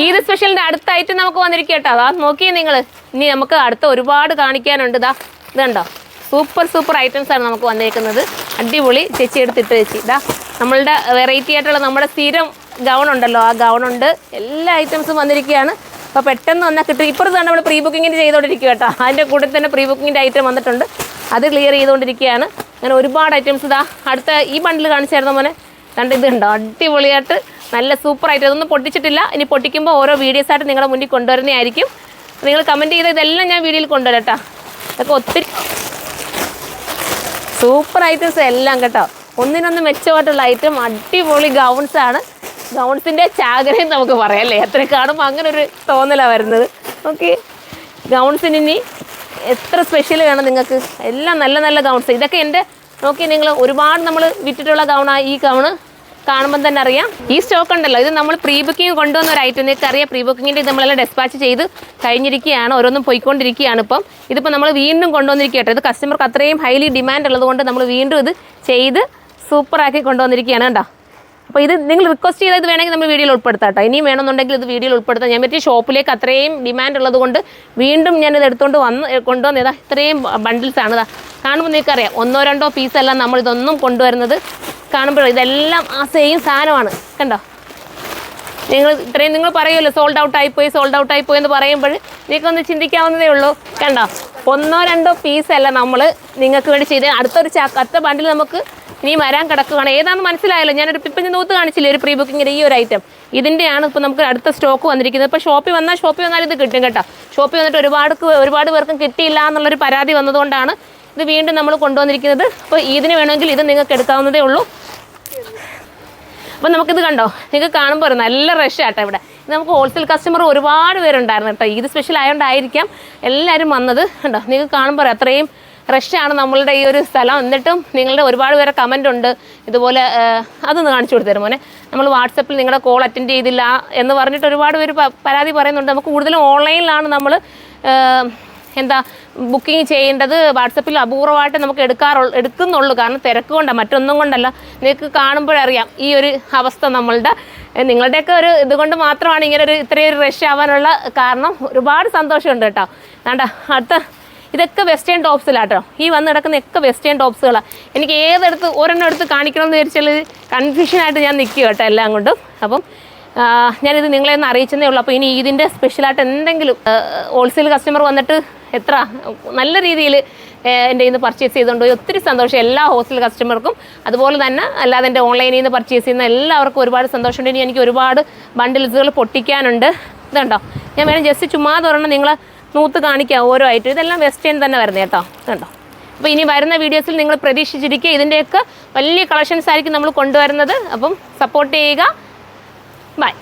ഈദ് സ്പെഷ്യലിന്റെ അടുത്ത ഐറ്റം നമുക്ക് വന്നിരിക്കും കേട്ടോ. അതാ നോക്കിയേ നിങ്ങൾ. ഇനി നമുക്ക് അടുത്ത ഒരുപാട് കാണിക്കാനുണ്ട്. ഇതുണ്ടോ, സൂപ്പർ ഐറ്റംസ് ആണ് നമുക്ക് വന്നേക്കുന്നത്. അടിപൊളി. ചേച്ചി എടുത്തിട്ട് ചേച്ചി നമ്മളുടെ വെറൈറ്റി ആയിട്ടുള്ള നമ്മുടെ സ്ഥിരം ഗൗൺ ഉണ്ടല്ലോ, ആ ഗൗണുണ്ട്. എല്ലാ ഐറ്റംസും വന്നിരിക്കുകയാണ്. അപ്പോൾ പെട്ടെന്ന് വന്നാൽ കിട്ടും. ഇപ്പുറത്താണ് നമ്മൾ പ്രീ ബുക്കിങ്ങിൻ്റെ ചെയ്തുകൊണ്ടിരിക്കുക കേട്ടോ. അതിൻ്റെ കൂടെ തന്നെ പ്രീ ബുക്കിങ്ങിൻ്റെ ഐറ്റം വന്നിട്ടുണ്ട്, അത് ക്ലിയർ ചെയ്തുകൊണ്ടിരിക്കുകയാണ്. അങ്ങനെ ഒരുപാട് ഐറ്റംസ് അടുത്ത ഈ ബണ്ടിൽ കാണിച്ചായിരുന്നു മോനെ. കണ്ട് ഇതുണ്ടോ, അടിപൊളിയായിട്ട് നല്ല സൂപ്പറായിട്ട്. ഇതൊന്നും പൊട്ടിച്ചിട്ടില്ല. ഇനി പൊട്ടിക്കുമ്പോൾ ഓരോ വീഡിയോസായിട്ട് നിങ്ങളുടെ മുന്നിൽ കൊണ്ടുവരുന്നതായിരിക്കും. നിങ്ങൾ കമൻറ്റ് ചെയ്ത് ഇതെല്ലാം ഞാൻ വീഡിയോയിൽ കൊണ്ടുവരാം കേട്ടോ. അതൊക്കെ ഒത്തിരി സൂപ്പർ ഐറ്റംസ് എല്ലാം കേട്ടോ. ഒന്നിനൊന്ന് മെച്ചമായിട്ടുള്ള ഐറ്റം. അടിപൊളി ഗൗൺസാണ്. ഗൗൺസിൻ്റെ ചാകരയും നമുക്ക് പറയാം അല്ലേ. എത്ര കാണുമ്പോൾ അങ്ങനെ ഒരു തോന്നലാണ് വരുന്നത്. ഓക്കെ, ഗൗൺസിന് ഇനി എത്ര സ്പെഷ്യൽ വേണം നിങ്ങൾക്ക്. എല്ലാം നല്ല ഗൗൺസ്. ഇതൊക്കെ എൻ്റെ നോക്കി നിങ്ങൾ ഒരുപാട് നമ്മൾ വിറ്റിട്ടുള്ള ഗൗണാണ്. ഈ ഗൗണ് കാണുമ്പോൾ തന്നെ അറിയാം. ഈ സ്റ്റോക്ക് ഉണ്ടല്ലോ, ഇത് നമ്മൾ പ്രീ ബുക്കിംഗ് കൊണ്ടുവന്ന ഒരു ഐറ്റം. നിങ്ങൾക്ക് അറിയാം, പ്രീ ബുക്കിങ്ങിൻ്റെ ഇത് നമ്മളെല്ലാം ഡെസ്പാച്ച് ചെയ്ത് കഴിഞ്ഞിരിക്കുകയാണ്. ഓരോന്നും പോയിക്കൊണ്ടിരിക്കുകയാണ് ഇപ്പം. ഇതിപ്പോൾ നമ്മൾ വീണ്ടും കൊണ്ടുവന്നിരിക്കുക കേട്ടോ. ഇത് കസ്റ്റമർക്ക് അത്രയും ഹൈലി ഡിമാൻഡ് ഉള്ളതുകൊണ്ട് നമ്മൾ വീണ്ടും ഇത് ചെയ്ത് സൂപ്പറാക്കി കൊണ്ടുവന്നിരിക്കുകയാണ് കേട്ടോ. അപ്പോൾ ഇത് നിങ്ങൾ റിക്വസ്റ്റ് ചെയ്താൽ ഇത് വേണമെങ്കിൽ നമ്മൾ വീഡിയോയിൽ ഉൾപ്പെടുത്താം കേട്ടോ. ഇനിയും വേണമെന്നുണ്ടെങ്കിൽ ഇത് വീഡിയോയിൽ ഉൾപ്പെടുത്താം. ഞാൻ പറ്റിയ ഷോപ്പിലേക്ക് അത്രയും ഡിമാൻഡ് ഉള്ളതുകൊണ്ട് വീണ്ടും ഞാനിത് എടുത്തുകൊണ്ട് കൊണ്ടുവന്നതാ. ഇത്രയും ബണ്ടിൽസാണ്. കാണുമ്പോൾ നിങ്ങൾക്കറിയാം, 1-2 പീസല്ല നമ്മളിതൊന്നും കൊണ്ടുവരുന്നത്. കാണുമ്പോൾ ഇതെല്ലാം ആ സെയിം സാധനമാണ്. കണ്ടോ, നിങ്ങൾ പറയുമല്ലോ സോൾഡ് ഔട്ട് ആയിപ്പോയി എന്ന് പറയുമ്പോൾ നിങ്ങൾക്കൊന്ന് ചിന്തിക്കാവുന്നതേ ഉള്ളൂ. കണ്ടോ, 1-2 പീസല്ല നമ്മൾ നിങ്ങൾക്ക് വേണ്ടി ചെയ്ത്. അടുത്ത ബണ്ടിൽ നമുക്ക് ഇനി വരാൻ കിടക്കുകയാണ്. ഏതാണെന്ന് മനസ്സിലായല്ലോ. ഞാനൊരു ഇപ്പം നൂത്ത് കാണിച്ചില്ലേ ഒരു പ്രീ ബുക്കിങ്ങിൻ്റെ ഈ ഒരു ഐറ്റം. ഇതിൻ്റെയാണ് ഇപ്പോൾ നമുക്ക് അടുത്ത സ്റ്റോക്ക് വന്നിരിക്കുന്നത്. ഇപ്പോൾ ഷോപ്പിൽ വന്നാൽ ഇത് കിട്ടും കേട്ടോ. ഷോപ്പിൽ വന്നിട്ട് ഒരുപാട് പേർക്കും കിട്ടിയില്ല എന്നുള്ളൊരു പരാതി വന്നതുകൊണ്ടാണ് ഇത് വീണ്ടും നമ്മൾ കൊണ്ടുവന്നിരിക്കുന്നത്. അപ്പോൾ ഇതിന് വേണമെങ്കിൽ ഇത് നിങ്ങൾക്ക് എടുക്കാവുന്നതേ ഉള്ളൂ. അപ്പോൾ നമുക്കിത് കണ്ടോ, നിങ്ങൾക്ക് കാണുമ്പോൾ നല്ല റഷ് ആട്ടോ ഇവിടെ. ഇത് നമുക്ക് ഹോൾസെയിൽ കസ്റ്റമർ ഒരുപാട് പേരുണ്ടായിരുന്നു കേട്ടോ. ഇത് സ്പെഷ്യൽ ആയതുകൊണ്ടായിരിക്കാം എല്ലാവരും വന്നത്. കണ്ടോ, നിങ്ങൾക്ക് കാണുമ്പോൾ അത്രയും റഷാണ് നമ്മളുടെ ഈ ഒരു സ്ഥലം. എന്നിട്ടും നിങ്ങളുടെ ഒരുപാട് പേരെ കമൻ്റ് ഉണ്ട് ഇതുപോലെ. അതൊന്ന് കാണിച്ചു കൊടുത്തരും മോനെ. നമ്മൾ വാട്സപ്പിൽ നിങ്ങളുടെ കോൾ അറ്റൻഡ് ചെയ്തില്ല എന്ന് പറഞ്ഞിട്ട് ഒരുപാട് പേര് പരാതി പറയുന്നുണ്ട്. നമുക്ക് കൂടുതലും ഓൺലൈനിലാണ് നമ്മൾ ബുക്കിംഗ് ചെയ്യേണ്ടത്. വാട്സപ്പിൽ അപൂർവമായിട്ട് നമുക്ക് എടുക്കുന്നുള്ളൂ. കാരണം തിരക്ക് കൊണ്ടാണ്, മറ്റൊന്നും കൊണ്ടല്ല. നിങ്ങൾക്ക് കാണുമ്പോഴറിയാം ഈ ഒരു അവസ്ഥ നമ്മളുടെ. നിങ്ങളുടെയൊക്കെ ഒരു ഇതുകൊണ്ട് മാത്രമാണ് ഇങ്ങനെ ഇത്രയൊരു റഷ് ആവാനുള്ള കാരണം. ഒരുപാട് സന്തോഷമുണ്ട് കേട്ടോ. അടുത്ത ഇതൊക്കെ വെസ്റ്റേൺ ടോപ്സിലാട്ടോ. ഈ വന്ന് കിടക്കുന്നതൊക്കെ വെസ്റ്റേൺ ടോപ്സുകളാണ്. എനിക്ക് ഒരെണ്ണം എടുത്ത് കാണിക്കണമെന്ന് വിചാരിച്ചാൽ കൺഫ്യൂഷനായിട്ട് ഞാൻ നിൽക്കുക കേട്ടോ എല്ലാം കൊണ്ടും. അപ്പം ഞാനിത് നിങ്ങളെ ഒന്ന് അറിയിച്ചതേ ഉള്ളൂ. അപ്പോൾ ഇനി ഇതിൻ്റെ സ്പെഷ്യലായിട്ട് എന്തെങ്കിലും ഹോൾസെയിൽ കസ്റ്റമർ വന്നിട്ട് എത്ര നല്ല രീതിയിൽ എൻ്റെ ഇന്ന് പർച്ചേസ് ചെയ്തുകൊണ്ട് പോയി ഒത്തിരി സന്തോഷം എല്ലാ ഹോൾസെയിൽ കസ്റ്റമർക്കും. അതുപോലെ തന്നെ അല്ലാതെ എൻ്റെ ഓൺലൈനിൽ നിന്ന് പർച്ചേസ് ചെയ്യുന്ന എല്ലാവർക്കും ഒരുപാട് സന്തോഷമുണ്ട്. ഇനി എനിക്ക് ഒരുപാട് ബണ്ടിൽസുകൾ പൊട്ടിക്കാനുണ്ട്. ഇതുണ്ടോ, ഞാൻ വേണം ജസ്റ്റ് ചുമ്മാ തുറന്ന് നിങ്ങളെ നൂത്ത് കാണിക്കാം ഓരോ ഐറ്റം. ഇതെല്ലാം വെസ്റ്റേൺ തന്നെ വരുന്നത് കേട്ടോ. കണ്ടോ, അപ്പോൾ ഇനി വരുന്ന വീഡിയോസിൽ നിങ്ങൾ പ്രതീക്ഷിച്ചിരിക്കുക. ഇതിൻ്റെയൊക്കെ വലിയ കളക്ഷൻസ് ആയിരിക്കും നമ്മൾ കൊണ്ടുവരുന്നത്. അപ്പം സപ്പോർട്ട് ചെയ്യുക. ബൈ.